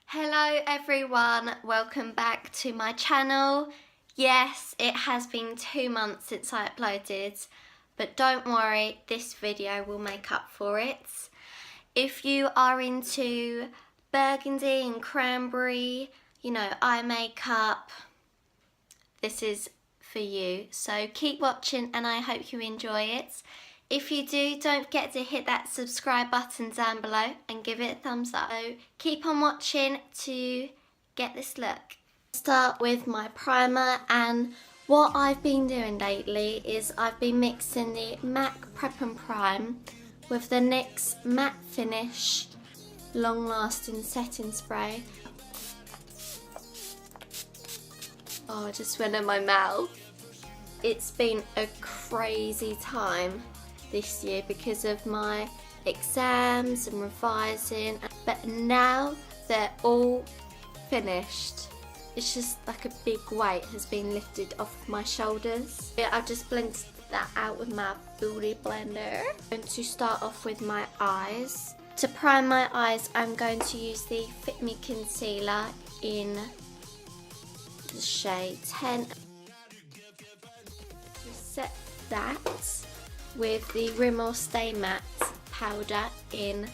Hello everyone, welcome back to my channel. Yes, it has been 2 months since I uploaded, but don't worry, this video will make up for it. If you are into burgundy and cranberry, you know, eye makeup, this is for you. So keep watching and I hope you enjoy it. If you do, don't forget to hit that subscribe button down below and give it a thumbs up. So keep on watching to get this look. Start with my primer, and what I've been doing lately is I've been mixing the MAC Prep and Prime with the NYX Matte Finish Long Lasting Setting Spray. Oh, I just went in my mouth. It's been a crazy time this year because of my exams and revising, but now they're all finished. It's just like a big weight has been lifted off my shoulders. I've just blended that out with my Beauty blender. I'm going to start off with my eyes. To prime my eyes, I'm going to use the Fit Me Concealer in the shade 10. Set that with the Rimmel Stay Matte powder in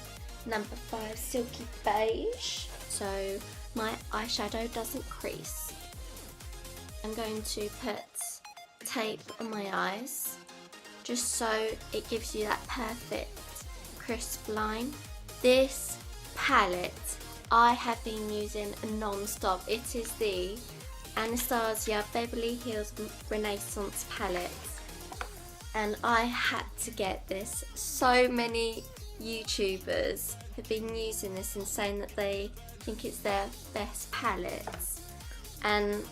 number 5 Silky Beige, so my eyeshadow doesn't crease. I'm going to put tape on my eyes just so it gives you that perfect crisp line. This palette I have been using non-stop. It is the Anastasia Beverly Hills Renaissance palette, and I had to get this. So many YouTubers have been using this and saying that they think it's their best palettes, and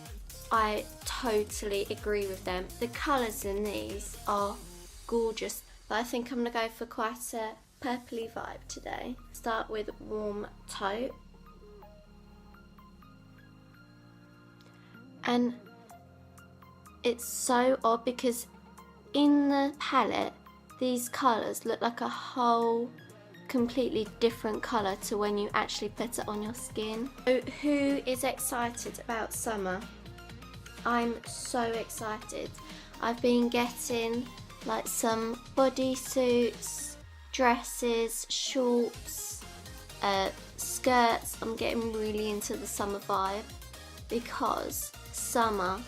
I totally agree with them. The colours in these are gorgeous, but I think I'm going to go for quite a purpley vibe today. Start with Warm Taupe. And it's so odd because in the palette these colours look like a whole completely different colour to when you actually put it on your skin. So who is excited about summer? I'm so excited. I've been getting like some bodysuits, dresses, shorts, skirts. I'm getting really into the summer vibe because summer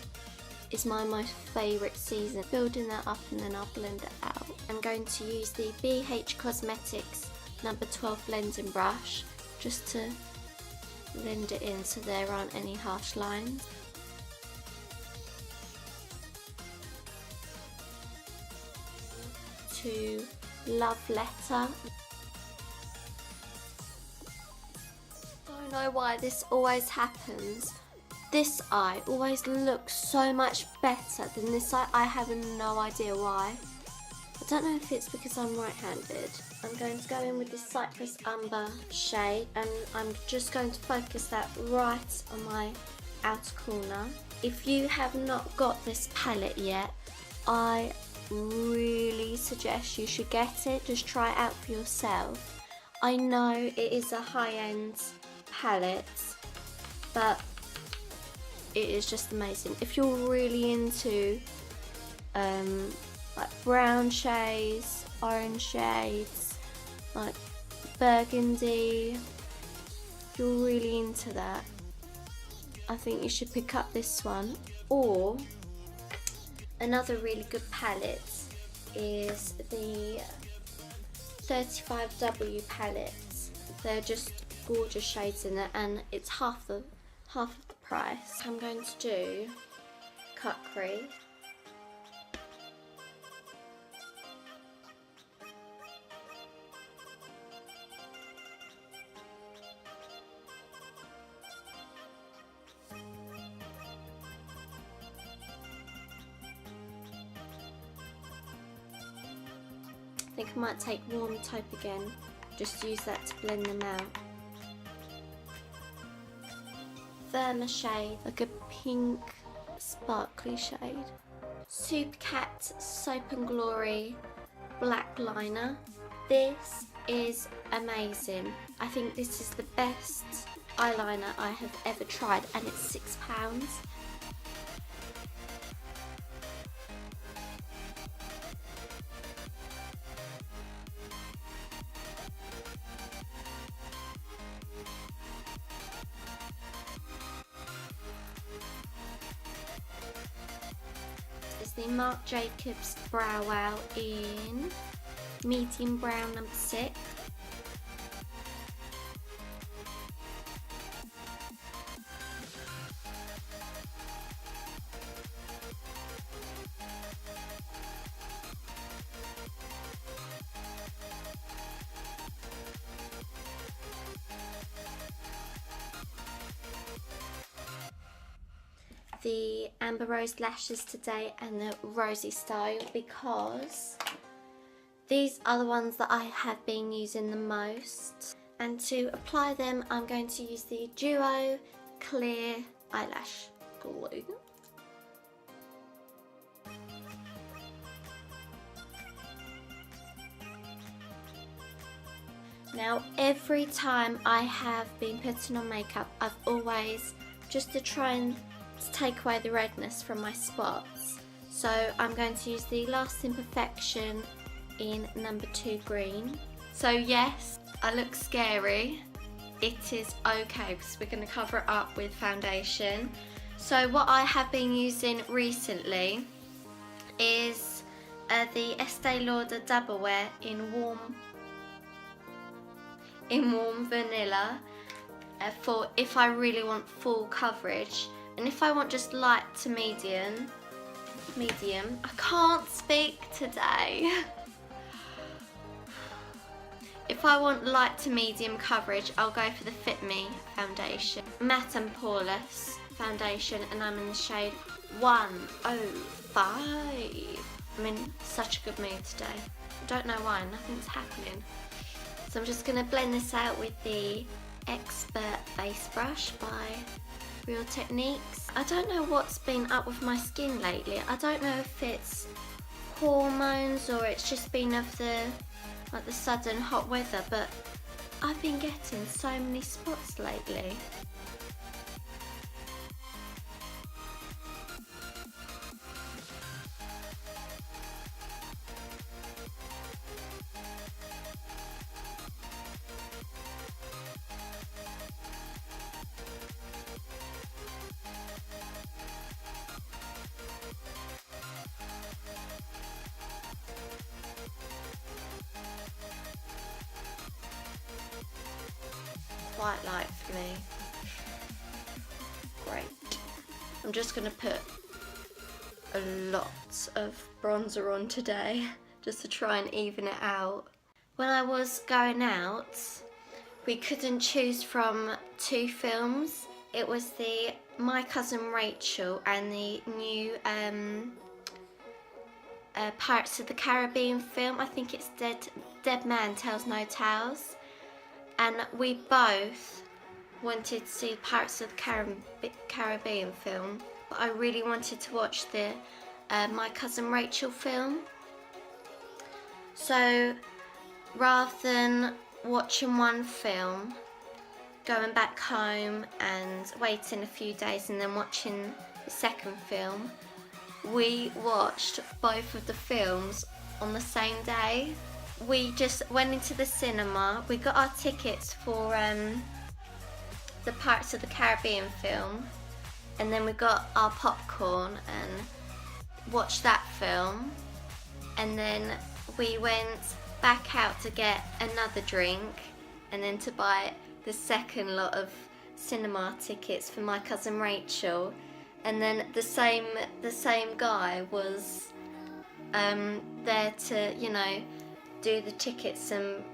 is my most favourite season. Building that up and then I'll blend it out. I'm going to use the BH Cosmetics number 12 blending brush just to blend it in so there aren't any harsh lines. To Love Letter. I don't know why this always happens. This eye always looks so much better than this eye. I have no idea why. I don't know if it's because I'm right-handed. I'm going to go in with this Cypress Umber shade, and I'm just going to focus that right on my outer corner. If you have not got this palette yet, I really suggest you should get it. Just try it out for yourself. I know it is a high-end palette, but it is just amazing. If you're really into like brown shades, orange shades, like burgundy, if you're really into that, I think you should pick up this one. Or another really good palette is the 35W palettes. They're just gorgeous shades in it, and it's half of the price. I'm going to do Cut Crease. I think I might take Warm Taupe again, just use that to blend them out. Verma shade, like a pink sparkly shade. Supercat Soap and Glory black liner. This is amazing. I think this is the best eyeliner I have ever tried, and it's £6. It's the Marc Jacobs Brow Wow in medium brown number 6. The Amber Rose lashes today and the Rosie style, because these are the ones that I have been using the most. And to apply them, I'm going to use the Duo Clear Eyelash Glue. Now, every time I have been putting on makeup, I've always, just to try and take away the redness from my spots, so I'm going to use the Lasting Perfection in number 2 green. So yes, I look scary. It is okay because we're going to cover it up with foundation. So what I have been using recently is the Estee Lauder Double Wear in warm vanilla, for if I really want full coverage. And if I want just light to medium, I can't speak today. If I want light to medium coverage, I'll go for the Fit Me foundation. Matte and Poreless foundation, and I'm in the shade 105. I'm in such a good mood today. I don't know why, nothing's happening. So I'm just going to blend this out with the Expert Face Brush by Real Techniques. I don't know what's been up with my skin lately. I don't know if it's hormones or it's just been of the sudden hot weather, but I've been getting so many spots lately. Quite light for me. Great. I'm just going to put a lot of bronzer on today just to try and even it out. When I was going out, we couldn't choose from 2 films. It was the My Cousin Rachel and the new Pirates of the Caribbean film. I think it's Dead Man Tells No Tales. And we both wanted to see Pirates of the Caribbean film, but I really wanted to watch the My Cousin Rachel film. So rather than watching one film, going back home and waiting a few days and then watching the second film, we watched both of the films on the same day. We just went into the cinema, we got our tickets for the Pirates of the Caribbean film, and then we got our popcorn and watched that film, and then we went back out to get another drink and then to buy the second lot of cinema tickets for My Cousin Rachel, and then the same guy was there to, you know, do the tickets and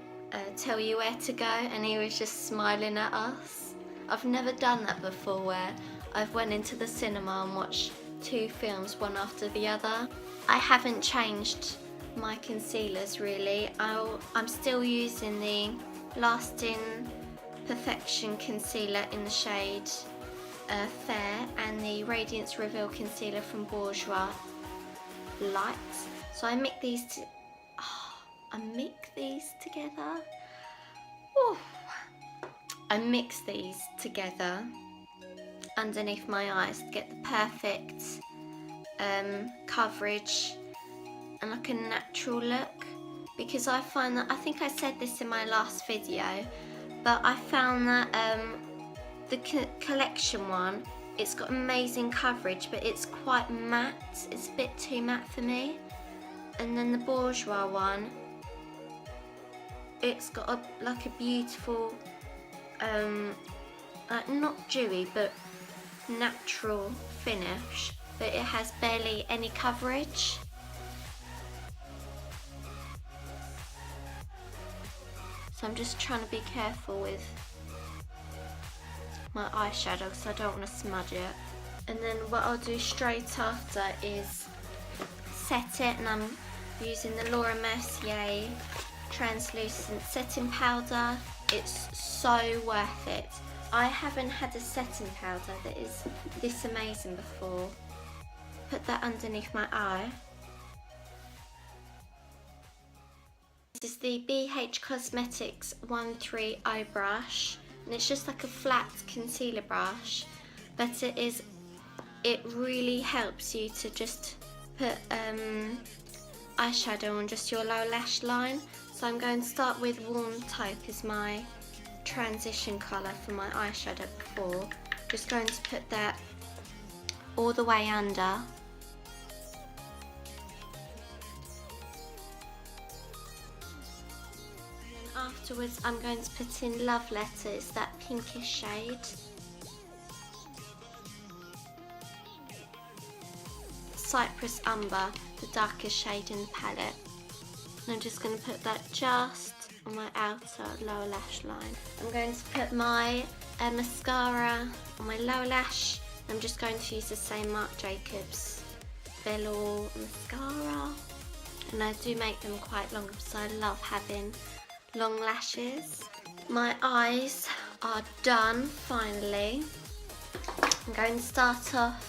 tell you where to go, and he was just smiling at us. I've never done that before, where I've went into the cinema and watched 2 films one after the other. I haven't changed my concealers really. I'm still using the Lasting Perfection concealer in the shade Fair and the Radiance Reveal concealer from Bourjois light. So I mix these together. Ooh. I mix these together underneath my eyes to get the perfect coverage and like a natural look, because I find that, I think I said this in my last video, but I found that the collection one, it's got amazing coverage, but it's quite matte. It's a bit too matte for me. And then the bourgeois one, it's got like a beautiful like not dewy but natural finish, but it has barely any coverage. So I'm just trying to be careful with my eyeshadow because I don't want to smudge it. And then what I'll do straight after is set it, and I'm using the Laura Mercier translucent setting powder. It's so worth it. I haven't had a setting powder that is this amazing before. Put that underneath my eye. This is the BH Cosmetics 1-3 eye brush, and it's just like a flat concealer brush, but it really helps you to just put eyeshadow on just your lower lash line. So I'm going to start with Warm Taupe as my transition colour for my eyeshadow before. Just going to put that all the way under. And afterwards I'm going to put in Love Letters, that pinkish shade. Cypress Umber, the darkest shade in the palette. And I'm just going to put that just on my outer lower lash line. I'm going to put my mascara on my lower lash. I'm just going to use the same Marc Jacobs Velour mascara. And I do make them quite long because I love having long lashes. My eyes are done finally. I'm going to start off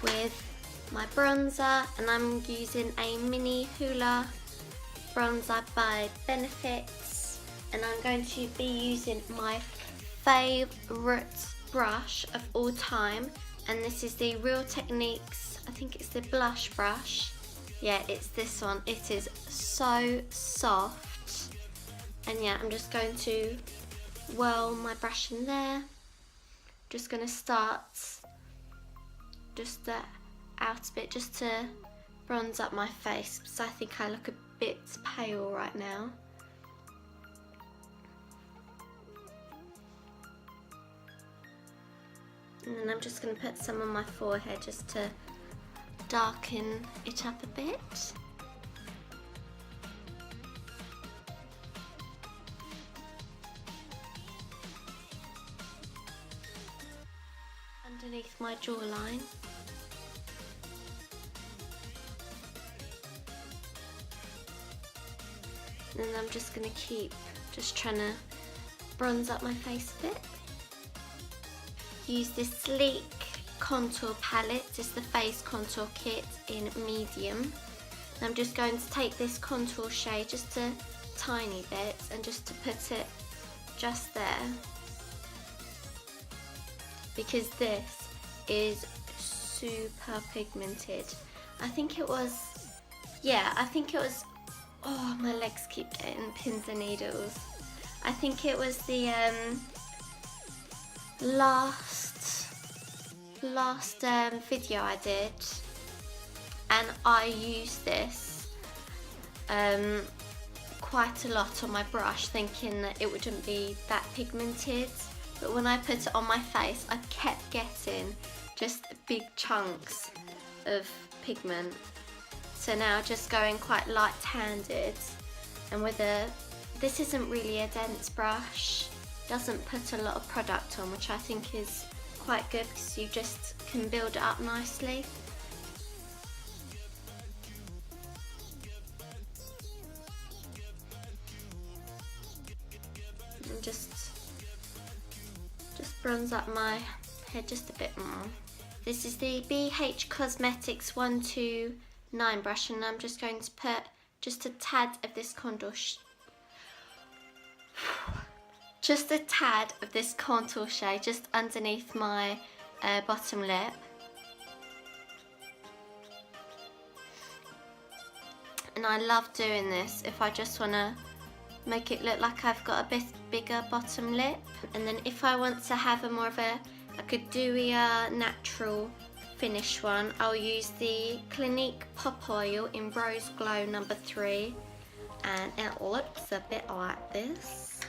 with my bronzer, and I'm using a mini Hoola bronzer by Benefits, and I'm going to be using my favourite brush of all time, and this is the Real Techniques, I think it's the blush brush. Yeah, it's this one. It is so soft, and yeah, I'm just going to whirl my brush in there. Just going to start just the outer bit just to bronze up my face, because I think I look a bit pale right now. And then I'm just going to put some on my forehead just to darken it up a bit. Underneath my jawline. And then I'm just going to keep just trying to bronze up my face a bit. Use this sleek contour palette, just the face contour kit in medium. And I'm just going to take this contour shade just a tiny bit and just to put it just there, because this is super pigmented. I think it was, oh, my legs keep getting pins and needles. I think it was the last video I did, and I used this quite a lot on my brush, thinking that it wouldn't be that pigmented, but when I put it on my face I kept getting just big chunks of pigment. So now just going quite light-handed, and with this isn't really a dense brush, doesn't put a lot of product on, which I think is quite good because you just can build it up nicely. And just bronze up my head just a bit more. This is the BH Cosmetics 1-2 9 brush, and I'm just going to put just a tad of this contour just a tad of this contour shade just underneath my bottom lip. And I love doing this if I just want to make it look like I've got a bit bigger bottom lip. And then if I want to have a more of a like a dewier natural finish one, I'll use the Clinique Pop Oil in Rose Glow number 3, and it looks a bit like this.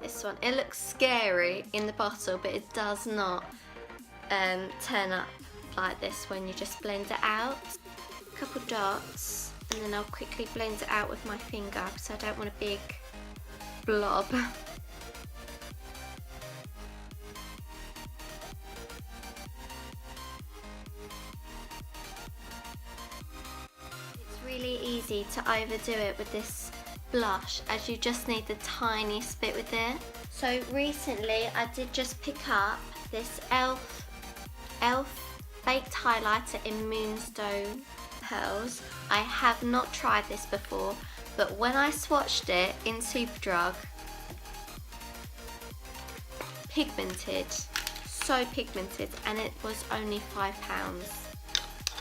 This one, it looks scary in the bottle, but it does not turn up like this when you just blend it out. A couple dots, and then I'll quickly blend it out with my finger because I don't want a big blob. It's really easy to overdo it with this blush, as you just need the tiniest bit with it. So recently I did just pick up this e.l.f. baked highlighter in Moonstone Pearls. I have not tried this before, but when I swatched it in Superdrug, pigmented, so pigmented, and it was only £5.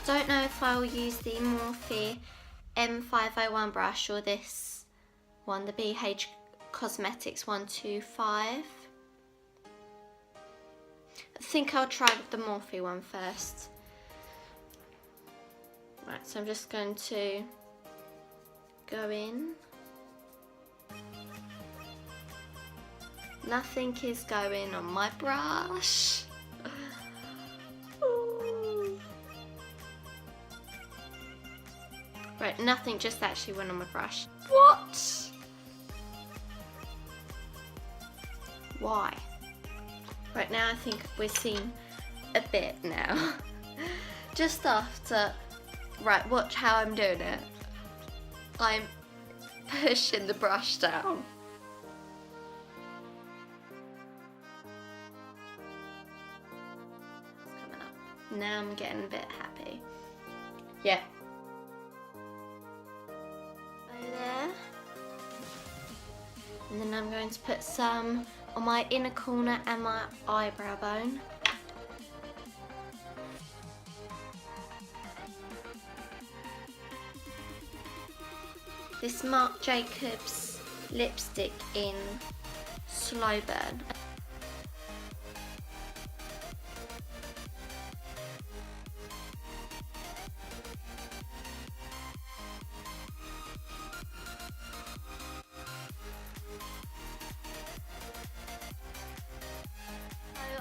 Don't know if I will use the Morphe M501 brush or this one, the BH Cosmetics 125. I think I'll try with the Morphe one first. Right, so I'm just going to go in. Nothing is going on my brush. Right, nothing just actually went on my brush. What? Why? Right, now I think we're seeing a bit now. Just after, right, watch how I'm doing it. I'm pushing the brush down. It's coming up. Now I'm getting a bit happy. Yeah. There. And then I'm going to put some on my inner corner and my eyebrow bone. This Marc Jacobs lipstick in Slow Burn.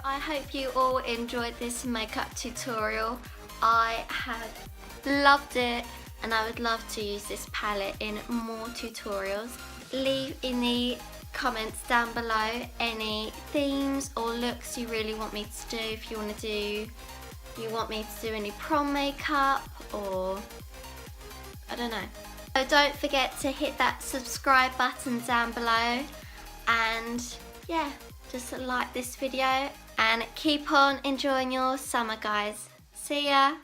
I hope you all enjoyed this makeup tutorial. I have loved it, and I would love to use this palette in more tutorials. Leave in the comments down below any themes or looks you really want me to do. If you want me to do any prom makeup, or I don't know. So don't forget to hit that subscribe button down below, and yeah, just like this video and keep on enjoying your summer, guys. See ya!